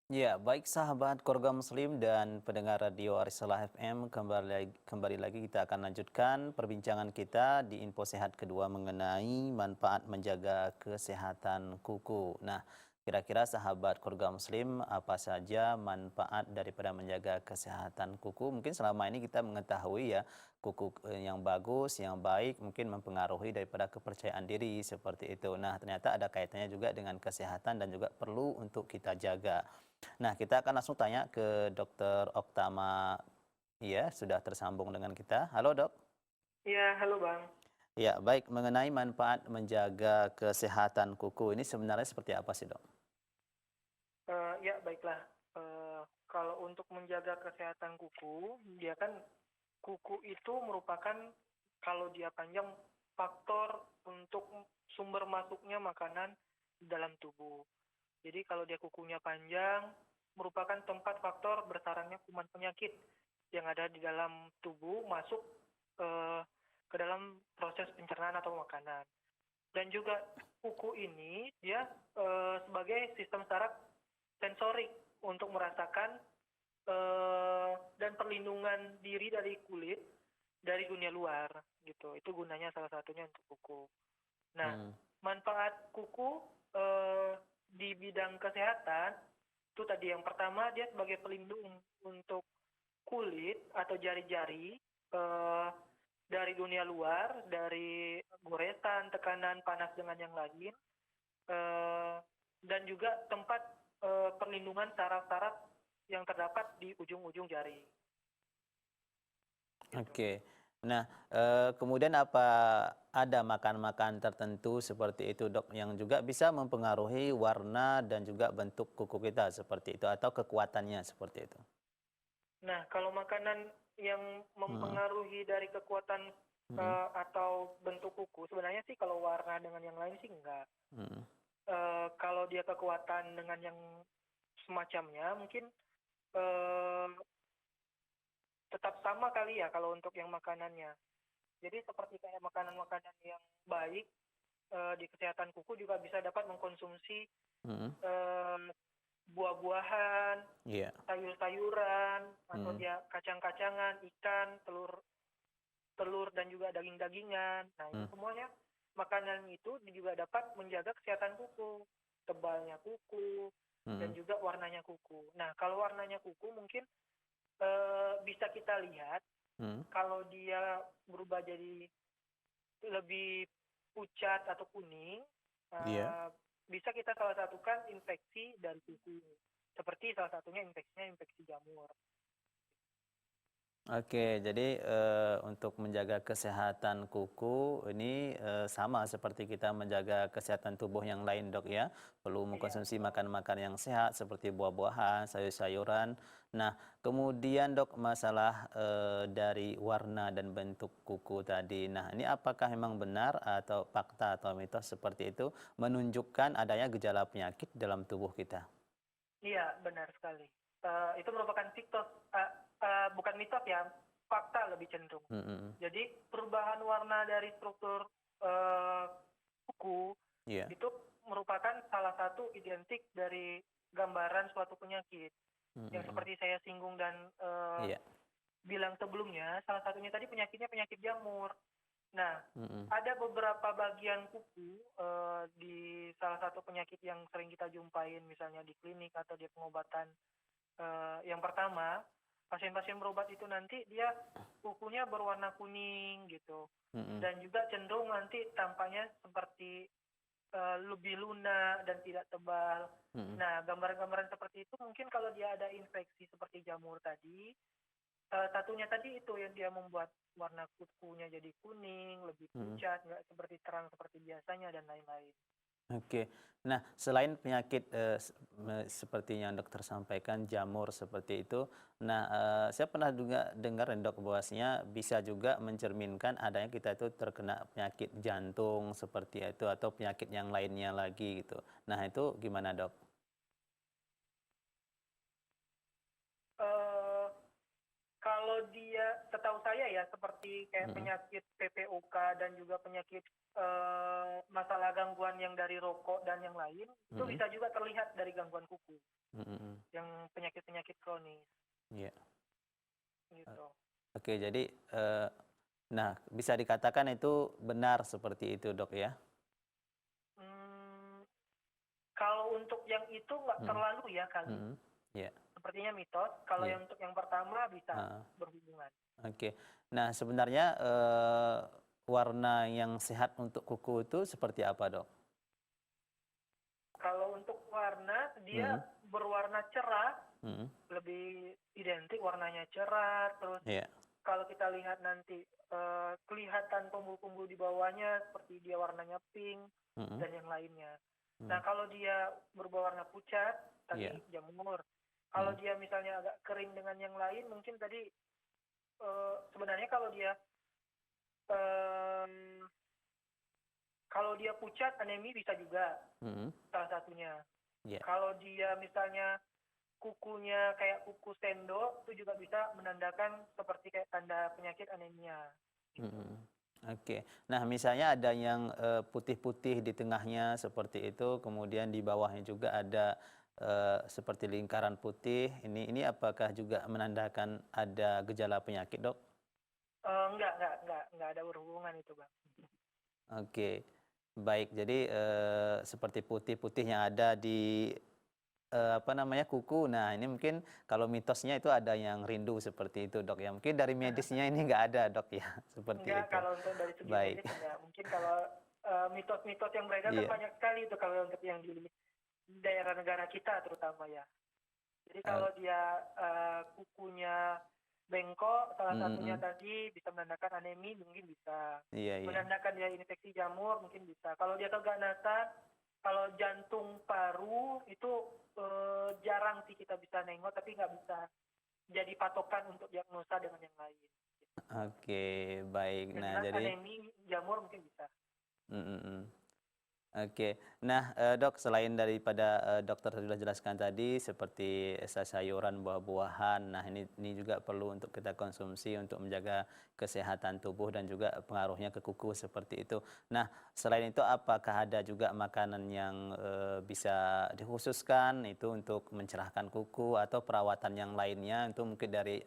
Ya, baik sahabat keluarga muslim dan pendengar radio Arisalah FM, kembali lagi kita akan lanjutkan perbincangan kita di info sehat kedua mengenai manfaat menjaga kesehatan kuku. Nah, kira-kira sahabat keluarga muslim apa saja manfaat daripada menjaga kesehatan kuku? Mungkin selama ini kita mengetahui ya, kuku yang bagus, yang baik mungkin mempengaruhi daripada kepercayaan diri seperti itu. Nah, ternyata ada kaitannya juga dengan kesehatan dan juga perlu untuk kita jaga. Nah, kita akan langsung tanya ke Dokter Oktama. Iya, sudah tersambung dengan kita. Halo, Dok. Iya, halo Bang. Ya, baik. Mengenai manfaat menjaga kesehatan kuku ini sebenarnya seperti apa sih, Dok? Ya baiklah. Kalau untuk menjaga kesehatan kuku, dia kan kuku itu merupakan kalau dia panjang faktor untuk sumber masuknya makanan dalam tubuh. Jadi kalau dia kukunya panjang, merupakan tempat faktor bersarangnya kuman penyakit yang ada di dalam tubuh masuk eh, ke dalam proses pencernaan atau makanan. Dan juga kuku ini dia sebagai sistem saraf sensorik untuk merasakan dan perlindungan diri dari kulit dari dunia luar gitu. Itu gunanya salah satunya untuk kuku. Nah, Hmm. manfaat kuku di bidang kesehatan itu tadi yang pertama dia sebagai pelindung untuk kulit atau jari-jari dari dunia luar, dari goresan, tekanan panas dengan yang lain, dan juga tempat perlindungan saraf-saraf yang terdapat di ujung-ujung jari. Gitu. Oke. Nah, kemudian apa ada makan-makan tertentu seperti itu, Dok, yang juga bisa mempengaruhi warna dan juga bentuk kuku kita seperti itu atau kekuatannya seperti itu? Nah, kalau makanan yang Hmm. mempengaruhi dari kekuatan Hmm. atau bentuk kuku, sebenarnya sih kalau warna dengan yang lain sih enggak. Hmm. Kalau dia kekuatan dengan yang semacamnya, mungkin eh, tetap sama kali ya kalau untuk yang makanannya. Jadi seperti kayak makanan-makanan yang baik di kesehatan kuku juga bisa dapat mengkonsumsi Hmm. eh, buah-buahan, Iya. sayur-sayuran, atau Hmm. dia kacang-kacangan, ikan, telur, telur dan juga daging-dagingan. Nah itu Hmm. semuanya makanan itu juga dapat menjaga kesehatan kuku, tebalnya kuku, dan Hmm. juga warnanya kuku. Nah kalau warnanya kuku mungkin bisa kita lihat Hmm. kalau dia berubah jadi lebih pucat atau kuning, Iya. eh, bisa kita salah satukan infeksi dari kuku. Seperti salah satunya infeksinya infeksi jamur. Oke, jadi untuk menjaga kesehatan kuku ini sama seperti kita menjaga kesehatan tubuh yang lain, Dok ya. Perlu Iya, mengkonsumsi betul. makan-makan yang sehat seperti buah-buahan, sayur-sayuran. Nah, kemudian Dok masalah dari warna dan bentuk kuku tadi. Nah, ini apakah memang benar atau fakta atau mitos seperti itu menunjukkan adanya gejala penyakit dalam tubuh kita? Iya, benar sekali. Itu merupakan mitos, bukan mitos ya, fakta lebih cenderung. Mm, mm, mm. Jadi perubahan warna dari struktur eh, kuku Iya. itu merupakan salah satu identik dari gambaran suatu penyakit. Mm, mm, Yang mm. seperti saya singgung dan Iya. bilang sebelumnya, salah satunya tadi penyakitnya penyakit jamur. Nah, Mm, mm. ada beberapa bagian kuku di salah satu penyakit yang sering kita jumpain, misalnya di klinik atau di pengobatan. Yang pertama, pasien-pasien berobat itu nanti dia kukunya berwarna kuning gitu, Mm, mm. dan juga cenderung nanti tampaknya seperti lebih lunak dan tidak tebal. Mm, mm. Nah, gambaran-gambaran seperti itu mungkin kalau dia ada infeksi seperti jamur tadi, satunya tadi itu yang dia membuat warna kukunya jadi kuning, lebih Mm. pucat, nggak seperti terang seperti biasanya dan lain-lain. Oke. Nah, selain penyakit seperti yang dokter sampaikan, jamur seperti itu. Nah, saya pernah juga dengar nih, Dok, bahwasanya bisa juga mencerminkan adanya kita itu terkena penyakit jantung seperti itu atau penyakit yang lainnya lagi gitu. Nah, itu gimana, Dok? Eh, Kalau kalau dia, setahu saya ya, seperti kayak Mm-mm. penyakit PPOK dan juga penyakit masalah gangguan yang dari rokok dan yang lain, itu Mm-mm. bisa juga terlihat dari gangguan kuku, Mm-mm. yang penyakit-penyakit kronis Iya. gitu. Oke, jadi nah bisa dikatakan itu benar seperti itu, Dok ya? Hmm, kalau untuk yang itu nggak Mm-mm. terlalu ya kali, Mm-mm. Iya, sepertinya mitos. Kalau iya. yang untuk yang pertama bisa Ah, berhubungan. oke. Nah, sebenarnya warna yang sehat untuk kuku itu seperti apa, Dok? Kalau untuk warna, dia Mm-mm. berwarna cerah, Mm-mm. lebih identik warnanya cerah. Terus Iya. kalau kita lihat nanti kelihatan pembuluh-pembuluh di bawahnya seperti dia warnanya pink Mm-mm. dan yang lainnya. Nah, Mm. kalau dia berwarna pucat, tadi Iya. jamur. Kalau Mm. dia misalnya agak kering dengan yang lain, mungkin tadi sebenarnya kalau dia em, kalau dia pucat, anemi bisa juga Mm. salah satunya. Iya. Kalau dia misalnya kukunya kayak kuku sendok, itu juga bisa menandakan seperti kayak tanda penyakit anemia. Gitu. Mm. Oke. Nah, misalnya ada yang putih-putih di tengahnya seperti itu, kemudian di bawahnya juga ada seperti lingkaran putih. Ini apakah juga menandakan ada gejala penyakit, Dok? Enggak ada berhubungan itu, Bang. Oke. Baik. Jadi seperti putih-putih yang ada di apa namanya, kuku. Nah, ini mungkin kalau mitosnya itu ada yang rindu seperti itu, Dok ya. Mungkin dari medisnya ini nggak ada, Dok ya, seperti Enggak, itu. kalau untuk dari segi Baik. medis enggak. Mungkin kalau mitos-mitos yang beredar kan Iya. banyak sekali itu kalau untuk yang di daerah negara kita terutama ya. Jadi Eh, kalau dia kukunya bengkok, salah mm, mm, satunya mm. tadi bisa menandakan anemi, mungkin bisa. Iya, iya. Menandakan dia infeksi jamur, mungkin bisa. Kalau dia keganasan, kalau jantung paru, itu jarang sih kita bisa nengok, tapi nggak bisa jadi patokan untuk diagnosa dengan yang lain. Oke, baik. Yang Nah, jelas jadi anemi, jamur mungkin bisa. mm, mm, mm. Oke. Nah, Dok, selain daripada dokter sudah jelaskan tadi seperti sayuran, buah-buahan, nah ini juga perlu untuk kita konsumsi untuk menjaga kesehatan tubuh dan juga pengaruhnya ke kuku seperti itu. Nah, selain itu apakah ada juga makanan yang bisa dikhususkan itu untuk mencerahkan kuku atau perawatan yang lainnya itu mungkin dari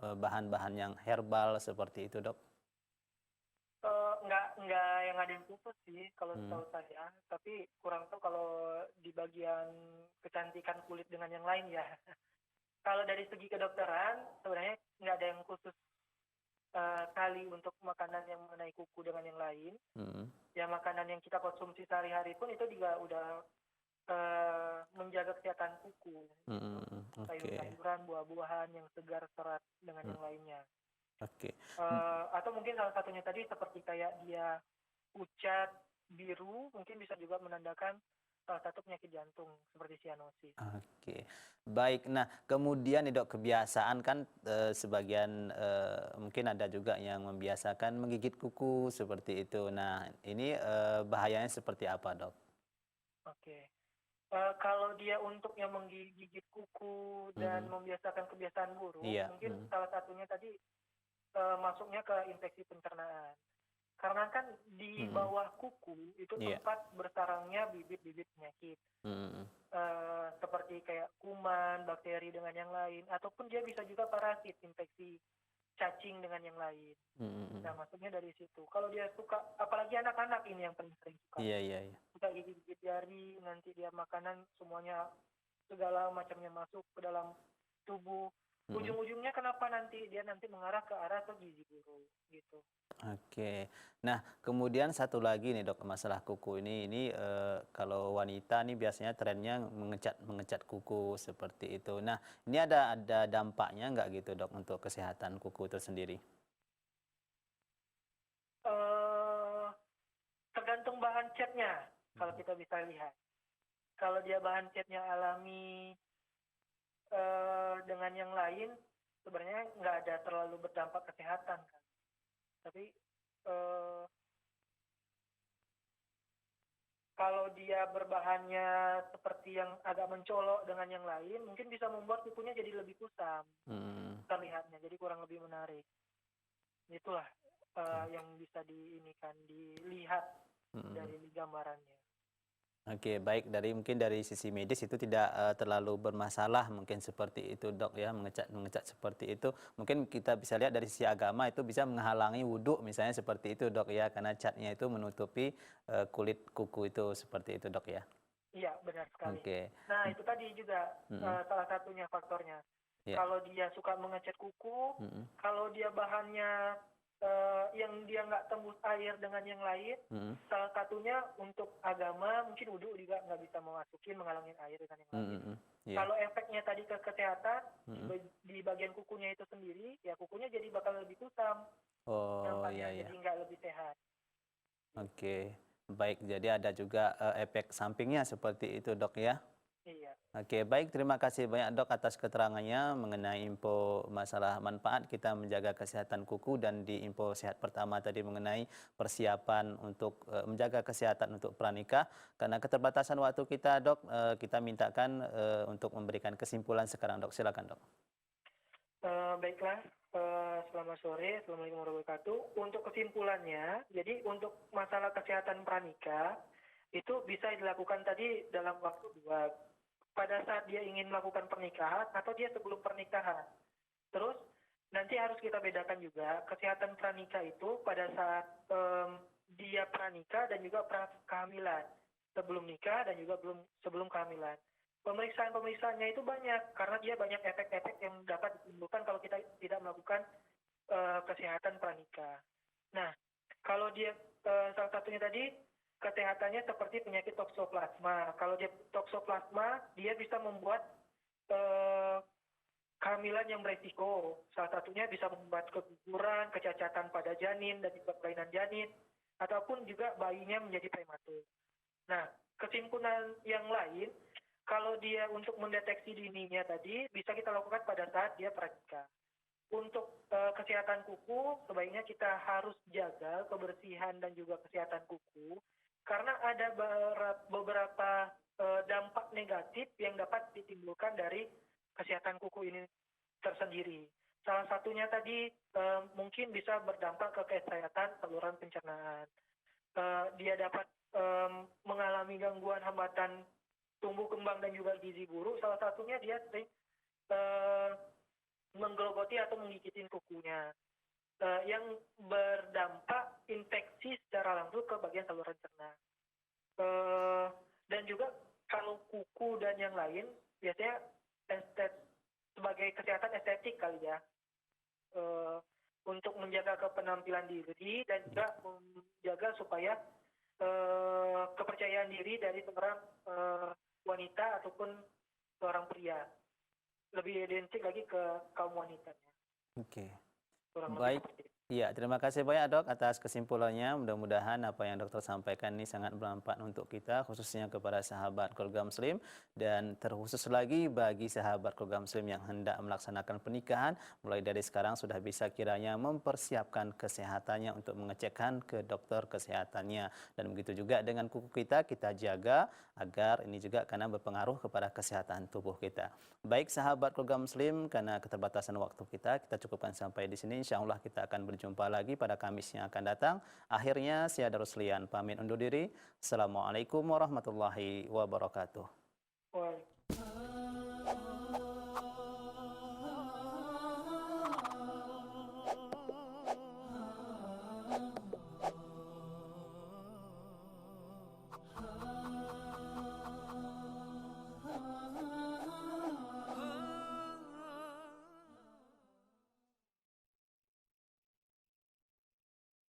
bahan-bahan yang herbal seperti itu, Dok? Nggak yang ada yang khusus sih kalau Hmm. setahu saya, tapi kurang tahu kalau di bagian kecantikan kulit dengan yang lain ya. Kalau dari segi kedokteran sebenarnya nggak ada yang khusus kali untuk makanan yang mengenai kuku dengan yang lain. Hmm. Ya makanan yang kita konsumsi sehari-hari pun itu juga udah menjaga kesehatan kuku. Hmm. Oke. Sayur-sayuran, buah-buahan yang segar, serat dengan Hmm. yang lainnya. Oke. Atau mungkin salah satunya tadi seperti kayak dia pucat biru, mungkin bisa juga menandakan salah satu penyakit jantung seperti sianosis. Oke, baik. Nah, kemudian nih, Dok, kebiasaan kan sebagian mungkin ada juga yang membiasakan menggigit kuku seperti itu. Nah, ini bahayanya seperti apa, Dok? Oke. Kalau dia untuk yang menggigit kuku dan Mm-mm. membiasakan kebiasaan buruk, Iya. mungkin salah satunya tadi masuknya ke infeksi pencernaan. Karena kan di Mm-mm. bawah kuku itu Iya. tempat bersarangnya bibit-bibit penyakit. Mm-mm. Seperti kayak kuman, bakteri dengan yang lain, ataupun dia bisa juga parasit, infeksi cacing dengan yang lain. Mm-mm. Nah, maksudnya dari situ. Kalau dia suka, apalagi anak-anak ini yang paling sering suka. Iya, iya, iya. Suka gigit-gigit jari, nanti dia makanan semuanya, segala macamnya masuk ke dalam tubuh. Mm-mm. Ujung-ujungnya kenapa nanti dia mengarah ke arah ke gizi buruk gitu. Oke. Nah, kemudian satu lagi nih, Dok, masalah kuku ini kalau wanita nih biasanya trennya mengecat kuku seperti itu. Nah, ini ada dampaknya nggak gitu, Dok, untuk kesehatan kuku itu sendiri? eh Tergantung bahan catnya, kalau kita bisa lihat. Kalau dia bahan catnya alami dengan yang lain, sebenarnya nggak ada terlalu berdampak kesehatan kan. Tapi Kalau dia berbahannya seperti yang agak mencolok dengan yang lain, mungkin bisa membuat kukunya jadi lebih kusam terlihatnya, jadi kurang lebih menarik. Itulah yang bisa dilihat dari gambarannya. Oke, baik, mungkin dari sisi medis itu tidak terlalu bermasalah mungkin seperti itu dok ya, mengecat seperti itu. Mungkin kita bisa lihat dari sisi agama itu bisa menghalangi wudhu misalnya seperti itu dok ya, karena catnya itu menutupi kulit kuku itu seperti itu dok ya. Iya, benar sekali. Oke. Nah, itu tadi juga salah satunya faktornya. Ya. Kalau dia suka mengecat kuku, kalau dia bahannya yang dia nggak tembus air dengan yang lain, salah satunya untuk agama mungkin wudhu juga nggak bisa menghalangi air dengan yang lain. Yeah. Kalau efeknya tadi ke kesehatan di bagian kukunya itu sendiri, ya kukunya jadi bakal lebih kusam, nampaknya jadi nggak lebih sehat. Oke, baik. Jadi ada juga efek sampingnya seperti itu dok ya. Iya. Oke, baik. Terima kasih banyak dok atas keterangannya mengenai info masalah manfaat kita menjaga kesehatan kuku, dan di info sehat pertama tadi mengenai persiapan untuk menjaga kesehatan untuk pranikah. Karena keterbatasan waktu kita dok, kita mintakan untuk memberikan kesimpulan sekarang dok. Silakan dok. Baiklah, selamat sore, Assalamualaikum warahmatullahi wabarakatuh. Untuk kesimpulannya, jadi untuk masalah kesehatan pranikah, itu bisa dilakukan tadi dalam waktu dua. Pada saat dia ingin melakukan pernikahan atau dia sebelum pernikahan. Terus nanti harus kita bedakan juga kesehatan pranikah itu pada saat dia pranikah dan juga kehamilan. Sebelum nikah dan juga sebelum kehamilan. Pemeriksaannya itu banyak karena dia banyak efek-efek yang dapat ditimbulkan kalau kita tidak melakukan kesehatan pranikah. Nah, kalau dia salah satunya tadi kesehatannya seperti penyakit toksoplasma. Kalau dia toksoplasma, dia bisa membuat kehamilan yang beresiko. Salah satunya bisa membuat keguguran, kecacatan pada janin dan juga kelainan janin, ataupun juga bayinya menjadi prematur. Nah, kesimpulan yang lain, kalau dia untuk mendeteksi dininya tadi, bisa kita lakukan pada saat dia pranikah. Untuk kesehatan kuku, sebaiknya kita harus jaga kebersihan dan juga kesehatan kuku, karena ada beberapa dampak negatif yang dapat ditimbulkan dari kesehatan kuku ini tersendiri. Salah satunya tadi mungkin bisa berdampak ke kesehatan saluran pencernaan. Dia dapat mengalami gangguan hambatan tumbuh kembang dan juga gizi buruk. Salah satunya dia sering menggerogoti atau mengikitin kukunya. Yang berdampak infeksi secara langsung ke bagian saluran cerna. Dan juga kalau kuku dan yang lain, biasanya sebagai kesehatan estetik kali ya, untuk menjaga kepenampilan diri dan juga menjaga supaya kepercayaan diri dari seorang wanita ataupun seorang pria. Lebih identik lagi ke kaum wanitanya. Oke. Baik, iya, terima kasih banyak dok atas kesimpulannya. Mudah-mudahan apa yang dokter sampaikan ini sangat bermanfaat untuk kita, khususnya kepada sahabat keluarga muslim, dan terkhusus lagi bagi sahabat keluarga muslim yang hendak melaksanakan pernikahan. Mulai dari sekarang sudah bisa kiranya mempersiapkan kesehatannya untuk mengecekkan ke dokter kesehatannya. Dan begitu juga dengan kuku kita jaga agar ini juga karena berpengaruh kepada kesehatan tubuh kita. Baik sahabat keluarga muslim, karena keterbatasan waktu kita cukupkan sampai di sini. Insya Allah kita akan berjumpa lagi pada Kamis yang akan datang. Akhirnya saya Daruslian pamit undur diri. Assalamualaikum warahmatullahi wabarakatuh. Waalaikumsalam.